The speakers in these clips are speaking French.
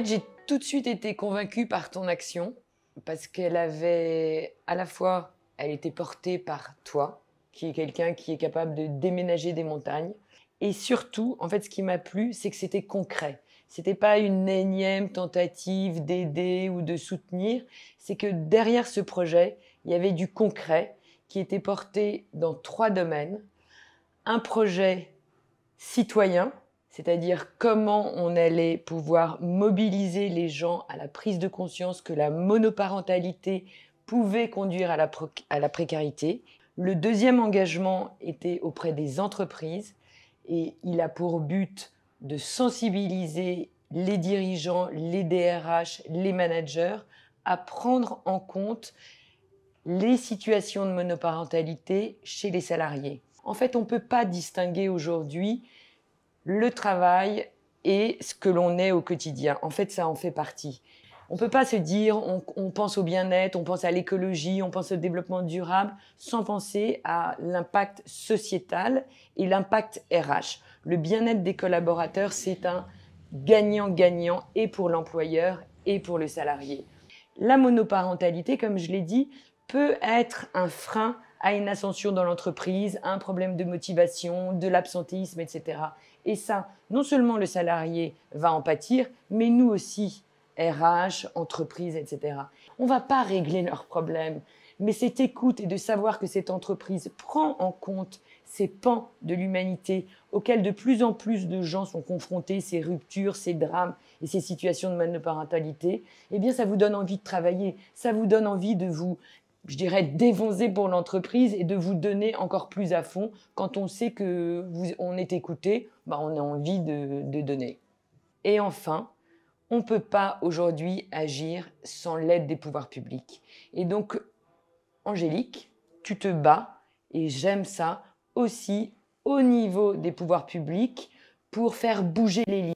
J'ai tout de suite été convaincue par ton action parce qu'elle avait, à la fois, elle était portée par toi, qui est quelqu'un qui est capable de déménager des montagnes. Et surtout, en fait, ce qui m'a plu, c'est que c'était concret. C'était pas une énième tentative d'aider ou de soutenir. C'est que derrière ce projet, il y avait du concret qui était porté dans 3 domaines. Un projet citoyen, c'est-à-dire comment on allait pouvoir mobiliser les gens à la prise de conscience que la monoparentalité pouvait conduire à la précarité. Le deuxième engagement était auprès des entreprises et il a pour but de sensibiliser les dirigeants, les DRH, les managers à prendre en compte les situations de monoparentalité chez les salariés. En fait, on ne peut pas distinguer aujourd'hui le travail et ce que l'on est au quotidien. En fait, ça en fait partie. On ne peut pas se dire on pense au bien-être, on pense à l'écologie, on pense au développement durable sans penser à l'impact sociétal et l'impact RH. Le bien-être des collaborateurs, c'est un gagnant-gagnant et pour l'employeur et pour le salarié. La monoparentalité, comme je l'ai dit, peut être un frein à une ascension dans l'entreprise, un problème de motivation, de l'absentéisme, etc. Et ça, non seulement le salarié va en pâtir, mais nous aussi, RH, entreprise, etc. On ne va pas régler leurs problèmes, mais cette écoute et de savoir que cette entreprise prend en compte ces pans de l'humanité auxquels de plus en plus de gens sont confrontés, ces ruptures, ces drames et ces situations de monoparentalité, eh bien ça vous donne envie de travailler, ça vous donne envie de vous, je dirais, défoncer pour l'entreprise et de vous donner encore plus à fond. Quand on sait qu'on est écouté, on a envie de donner. Et enfin, on ne peut pas aujourd'hui agir sans l'aide des pouvoirs publics. Et donc, Angélique, tu te bats, et j'aime ça, aussi au niveau des pouvoirs publics pour faire bouger les lignes,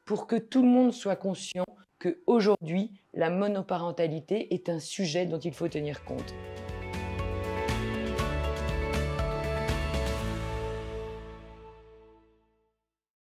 pour que tout le monde soit conscient qu'aujourd'hui, la monoparentalité est un sujet dont il faut tenir compte.